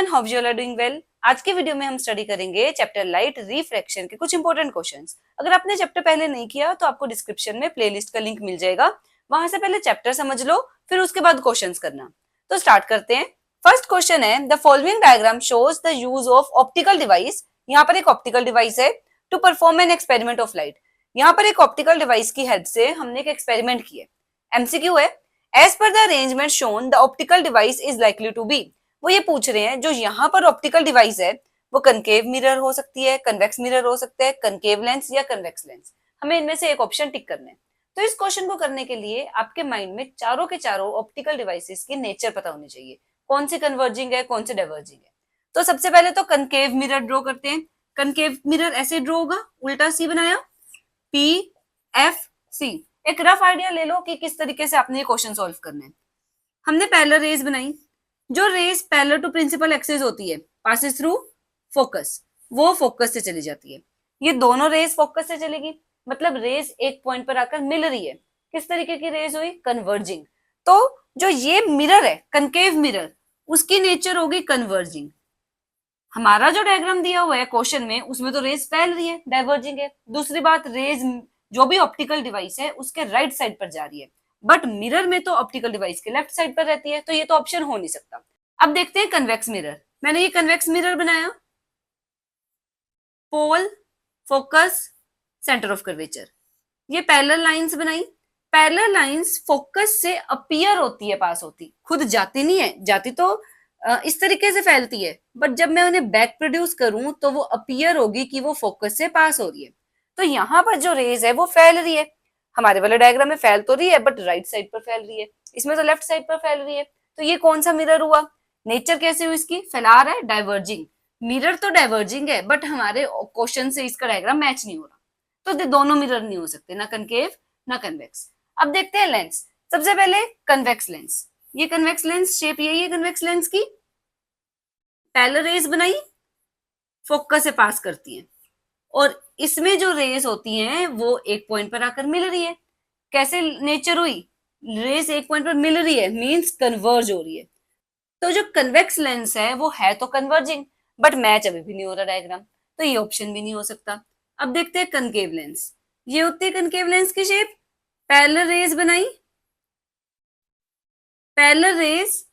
How you are doing well. आज के video में हम स्टडी करेंगे चैप्टर लाइट रिफ्रैक्शन के कुछ इंपॉर्टेंट क्वेश्चंस। अगर आपने चैप्टर पहले नहीं किया तो आपको डिस्क्रिप्शन में प्लेलिस्ट का लिंक मिल जाएगा, वहां से पहले चैप्टर समझ लो, फिर उसके बाद क्वेश्चंस करना। तो स्टार्ट करते हैं। फर्स्ट क्वेश्चन है, the following diagram shows the use of optical device. यहाँ पर एक ऑप्टिकल डिवाइस है to perform an experiment of light. यहाँ पर एक ऑप्टिकल डिवाइस की हेल्प से हमने एक एक्सपेरिमेंट किया। एमसीक्यू है, एज पर the arrangement shown the optical device is likely to be. वो ये पूछ रहे हैं जो यहाँ पर ऑप्टिकल डिवाइस है वो कनकेव मिरर हो सकती है, कन्वेक्स मिरर हो सकता है, कनकेव लेंस या कन्वेक्स लेंस। हमें इनमें से एक ऑप्शन टिक करना है। तो इस क्वेश्चन को करने के लिए आपके माइंड में चारों के चारों ऑप्टिकल डिवाइसेस की नेचर पता होनी चाहिए, कौन सी कन्वर्जिंग है, कौन सी डाइवर्जिंग है। तो सबसे पहले तो कनकेव मिरर ड्रॉ करते हैं। कनकेव मिरर ऐसे ड्रॉ होगा, उल्टा सी बनाया, पी एफ सी। एक रफ आइडिया ले लो कि किस तरीके से आपने ये क्वेश्चन सॉल्व करना है। हमने पैरेलल रेज बनाई, जो rays parallel to principal axis होती है, पासेस थ्रू फोकस, वो फोकस से चली जाती है। ये दोनों रेज फोकस से चलेगी, मतलब रेज एक पॉइंट पर आकर मिल रही है। किस तरीके की रेज हुई? कन्वर्जिंग। तो जो ये मिरर है, कनकेव मिरर, उसकी नेचर होगी कन्वर्जिंग। हमारा जो डायग्राम दिया हुआ है क्वेश्चन में, उसमें तो रेज फैल रही है, डाइवर्जिंग है। दूसरी बात, रेज जो भी ऑप्टिकल डिवाइस है उसके राइट साइड पर जा रही है, बट मिरर में तो ऑप्टिकल डिवाइस के लेफ्ट साइड पर रहती है, तो ये तो ऑप्शन हो नहीं सकता। अब देखते हैं कन्वेक्स मिरर। मैंने ये कन्वेक्स मिरर बनाया, पोल, फोकस, सेंटर ऑफ कर्वेचर। ये पैरेलल लाइंस बनाई। पैरेलल लाइंस फोकस से अपीयर होती है, पास होती, खुद जाती नहीं है। जाती तो इस तरीके से फैलती है, बट जब मैं उन्हें बैक प्रोड्यूस करूं तो वो अपीयर होगी कि वो फोकस से पास हो रही है। तो यहाँ पर जो रेज है वो फैल रही है। हमारे वाले डायग्राम में फैल तो रही है बट राइट साइड पर फैल रही है, इसमें तो लेफ्ट साइड पर फैल रही है। तो ये कौन सा मिरर हुआ? नेचर कैसे हुई इसकी? फैला रहा है, डाइवर्जिंग। मिरर तो डाइवर्जिंग है, बट हमारे क्वेश्चन से इसका डायग्राम मैच नहीं हो रहा, तो दोनों मिरर नहीं हो सकते, ना कनकेव ना कन्वेक्स। अब देखते हैं लेंस। सबसे पहले कन्वेक्स लेंस। ये कन्वेक्स लेंस शेप यही है कन्वेक्स लेंस की। पैरेलल रेज बनाई, फोकस से पास करती हैं, और इसमें जो रेज होती हैं वो एक पॉइंट पर आकर मिल रही है। कैसे नेचर हुई? रेज एक पॉइंट पर मिल रही है मींस कन्वर्ज हो रही है। तो जो कन्वेक्स लेंस है वो है तो कन्वर्जिंग, बट मैच अभी भी नहीं हो रहा डायग्राम, तो ये ऑप्शन भी नहीं हो सकता। अब देखते हैं कनकेव लेंस। ये होती है कनकेव लेंस की शेप। पैरेलल रेज बनाई, पैरेलल रेज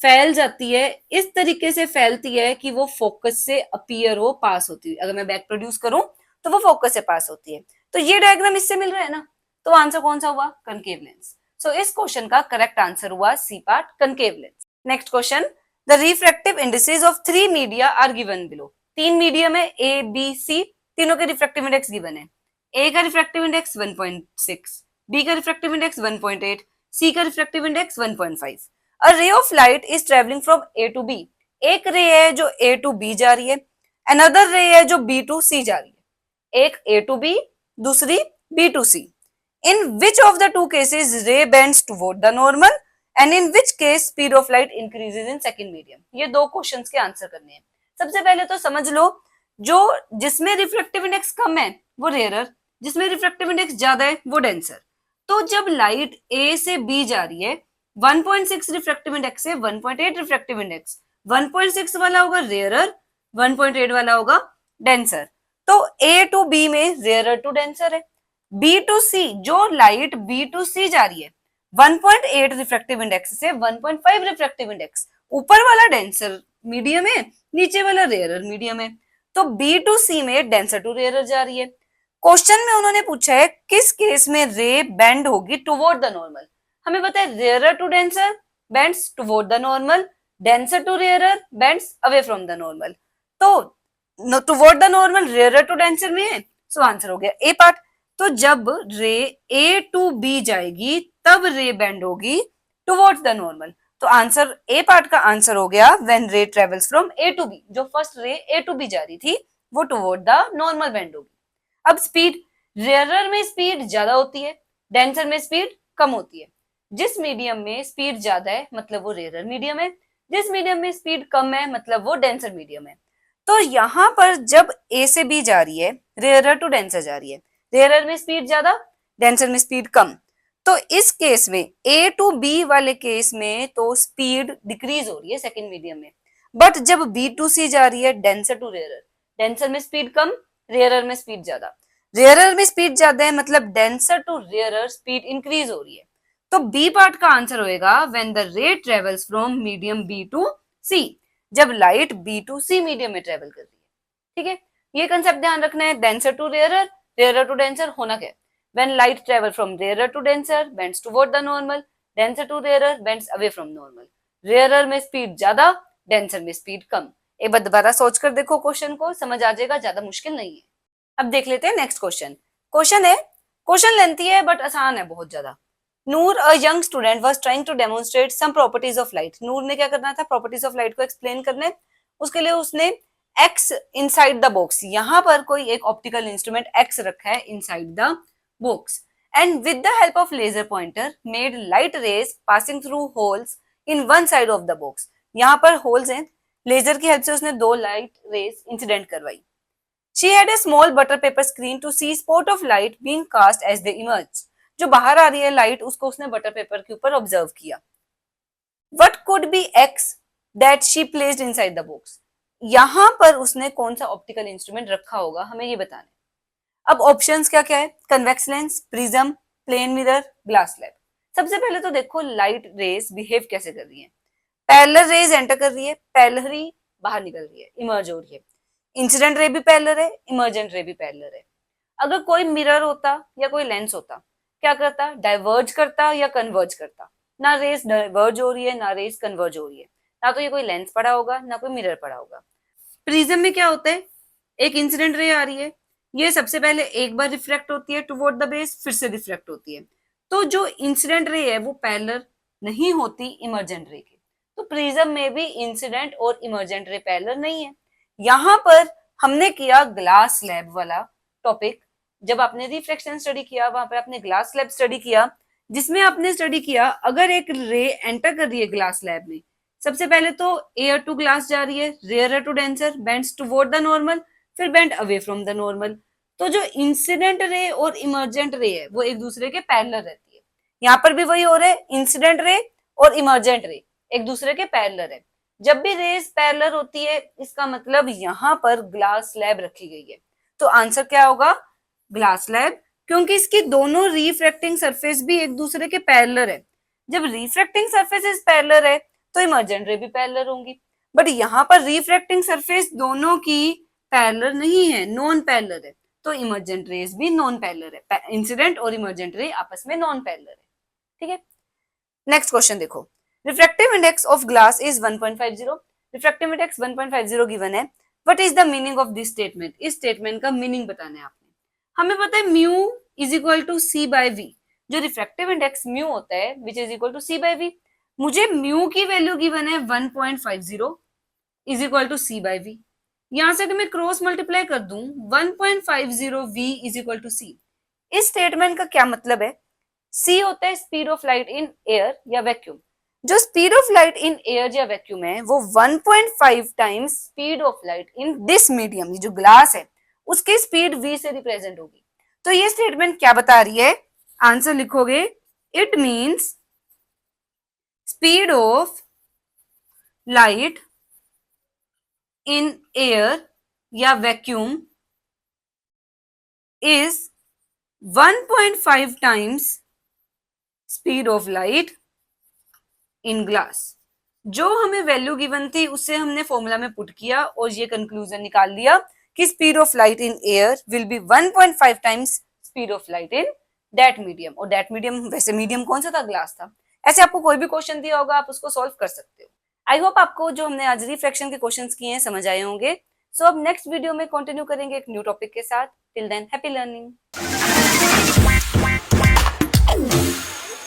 फैल जाती है, इस तरीके से फैलती है कि वो फोकस से अपीयर हो, पास होती है। अगर मैं बैक प्रोड्यूस करूं तो वो फोकस से पास होती है। तो ये डायग्राम इससे मिल रहा है ना, तो आंसर कौन सा हुआ? Concave lens. सो इस क्वेश्चन का करेक्ट आंसर हुआ C part, concave lens. Next question, the refractive indices of 3 media are given below. 3 medium है, ए बी सी, तीनों के रिफ्रैक्टिव इंडेक्स गिवन है। ए का रिफ्रैक्टिव इंडेक्स 1.6, बी का रिफ्रैक्टिव इंडेक्स 1.8, सी का refractive index 1.5। A ray of light is traveling from A to B. एक रे है जो A to B जा रही है, another ray है जो B to C जा रही है। एक A to B, दूसरी B to C. In which of the two cases ray bends toward the normal and in which case speed of light increases in second medium? ये दो questions के answer करने हैं। सबसे पहले तो समझ लो, जो जिसमें रिफ्लेक्टिव इंडेक्स कम है वो रेयरर, जिसमें रिफ्लेक्टिव इंडेक्स ज्यादा है वो डेंसर। तो जब लाइट A से B जा रही है, 1.6 रिफ्रैक्टिव इंडेक्स है, 1.8 रिफ्रैक्टिव इंडेक्स, 1.6 वाला होगा रेयरर, 1.8 वाला होगा डेंसर। तो A टू B में रेयरर टू डेंसर है। B टू C, जो लाइट B टू C जा रही है, 1.8 रिफ्रैक्टिव इंडेक्स से 1.5 रिफ्रैक्टिव इंडेक्स, ऊपर वाला डेंसर मीडियम है, नीचे वाला रेयरर मीडियम है। तो B टू C में डेंसर टू रेयरर जा रही है। क्वेश्चन में उन्होंने पूछा है किस केस में रे बेंड होगी टुवर्ड द नॉर्मल। हमें पता है rarer to denser bends toward the normal, denser to rarer bends away from the normal. तो toward the normal rarer to denser में है, सो आंसर हो गया ए पार्ट। तो जब रे ए टू बी जाएगी तब रे बेंड होगी टुवर्ड्स द नॉर्मल। तो आंसर ए पार्ट का आंसर हो गया when ray travels from A to B. जो first ray A to B जा रही थी वो टुवर्ड द नॉर्मल बेंड होगी। अब स्पीड, रेयरर में स्पीड ज्यादा होती है, डेंसर में स्पीड कम होती है। जिस मीडियम में स्पीड ज्यादा है मतलब वो रेयरर मीडियम है, जिस मीडियम में स्पीड कम है मतलब वो डेंसर मीडियम है। तो यहाँ पर जब ए से बी जा रही है, रेयरर टू डेंसर जा रही है, रेयरर में स्पीड ज्यादा, डेंसर में स्पीड कम। तो इस केस में ए टू बी वाले केस में तो स्पीड डिक्रीज हो रही है सेकेंड मीडियम में। बट जब बी टू सी जा रही है डेंसर टू रेयरर, डेंसर में स्पीड कम, रेयरर में स्पीड ज्यादा, रेयरर में स्पीड ज्यादा है मतलब denser to rarer speed increase हो रही है। तो बी पार्ट का आंसर होएगा when the ray travels from medium B to C, जब light B to C medium में ट्रेवल कर रही है। ठीक है, ये कंसेप्ट ध्यान रखना है, denser to rarer, rarer to denser होना क्या है, when light travel from rarer to denser bends toward the normal, denser to rarer bends away from normal, rarer में स्पीड ज्यादा, डेंसर में स्पीड कम। एक बार दोबारा सोच कर देखो क्वेश्चन को, समझ आ जाएगा, ज्यादा मुश्किल नहीं है। अब देख लेते हैं नेक्स्ट क्वेश्चन। क्वेश्चन है, क्वेश्चन लेंथी है बट आसान है बहुत ज्यादा। Noor a young student was trying to demonstrate some properties of light. Noor ने क्या करना था, प्रॉपर्टीज ऑफ लाइट को एक्सप्लेन करना है। उसके लिए उसने एक्स इनसाइड द बॉक्स, यहां पर कोई एक ऑप्टिकल इंस्ट्रूमेंट एक्स रखा है inside the box, and with the help of laser pointer made light rays passing through holes in one side of the box. यहाँ पर होल्स हैं, लेजर की हेल्प से उसने दो लाइट रेज इंसिडेंट करवाई। She had a small butter paper screen to see spot of light being cast as they emerge. जो बाहर आ रही है लाइट उसको उसने बटर पेपर के ऊपर ऑब्जर्व किया। What could be X that she placed inside the box? यहां पर उसने कौन सा ऑप्टिकल इंस्ट्रूमेंट रखा होगा, हमें ये बताना है। अब ऑप्शंस क्या क्या है, convex lens, prism, plane mirror, glass slab. सबसे पहले तो देखो लाइट रेज बिहेव कैसे कर रही है। पैरेलल रेज एंटर कर रही है, पैरेलल ही बाहर निकल रही है, इमर्ज हो रही है। इंसिडेंट रे भी पैरेलल है, इमर्जेंट रे भी पैरेलल है। अगर कोई मिरर होता या कोई लेंस होता, क्या करता, डाइवर्ज करता या कन्वर्ज करता। ना रेस डाइवर्ज हो रही है ना रेस कन्वर्ज हो रही है, ना तो ये कोई लेंस पड़ा होगा ना कोई मिरर पड़ा होगा। प्रिज्म में क्या होता है, एक इंसिडेंट रे आ रही है, ये सबसे पहले एक बार रिफ्रैक्ट होती है टुवर्ड द बेस, फिर से रिफ्रैक्ट होती है। तो जो इंसिडेंट रे है वो पैरेलल नहीं होती इमर्जेंट रे के। तो प्रिज्म में भी इंसिडेंट और इमर्जेंट रे पैरेलल नहीं है। यहां पर हमने किया ग्लास स्लैब वाला टॉपिक। जब आपने रिफ्लेक्शन स्टडी किया वहां पर आपने ग्लास स्लैब स्टडी किया, जिसमें आपने स्टडी किया अगर एक रे एंटर कर रही है ग्लास स्लैब में, सबसे पहले तो एयर टू ग्लास जा रही है, rare to denser, bends toward the normal, फिर bend away from the normal. तो जो इंसिडेंट रे और इमर्जेंट रे है वो एक दूसरे के पैरेलल रहती है। यहाँ पर भी वही हो रहा है, इंसिडेंट रे और इमर्जेंट रे एक दूसरे के पैरेलल है। जब भी रेज पैरेलल होती है इसका मतलब यहां पर ग्लास स्लैब रखी गई है। तो आंसर क्या होगा, ग्लास स्लैब, क्योंकि इसकी दोनों रिफ्रैक्टिंग सरफेस भी एक दूसरे के पैरेलल है। जब रिफ्रैक्टिंग सरफेसेस पैरेलल है तो इमर्जेंट रे भी पैरेलल होंगी, बट यहाँ पर रिफ्रैक्टिंग सरफेस दोनों की पैरेलल नहीं है, नॉन पैरेलल है। तो इमर्जेंट रेज भी नॉन पैरेलल है, इंसिडेंट और इमर्जेंट रे आपस में नॉन पैरेलल है। ठीक है, नेक्स्ट क्वेश्चन देखो। Refractive index of glass is 1.50। Refractive index 1.50 given है। What is the meaning of this statement? इस स्टेटमेंट का मीनिंग बताना है आपने। हमें पता है mu is equal to C by V. जो रिफ्रैक्टिव इंडेक्स म्यू होता है which is equal to C by V. मुझे म्यू की वैल्यू गिवन है 1.50 is equal to C by V. यहां से अगर मैं क्रॉस मल्टीप्लाई कर दूं 1.50 V is equal to C. इस स्टेटमेंट का क्या मतलब है, सी होता है speed of light in air या वैक्यूम। जो speed of light in air या वैक्यूम है वो 1.5 times speed of light in this medium, जो ग्लास है उसकी स्पीड v से रिप्रेजेंट होगी। तो ये स्टेटमेंट क्या बता रही है, आंसर लिखोगे, it means speed of light in air या vacuum is 1.5 times speed of light in glass. जो हमें वैल्यू गिवन थी उससे हमने फॉर्मूला में पुट किया और ये कंक्लूजन निकाल लिया कि speed of light in air will be 1.5 times speed of light in that medium. और दैट मीडियम, वैसे मीडियम कौन सा था, ग्लास था। ऐसे आपको कोई भी क्वेश्चन दिया होगा आप उसको सॉल्व कर सकते हो। आई होप आपको जो हमने आज रिफ्रैक्शन के क्वेश्चंस किए हैं समझ आए होंगे। सो अब नेक्स्ट वीडियो में कंटिन्यू करेंगे एक न्यू टॉपिक के साथ। Till than happy learning.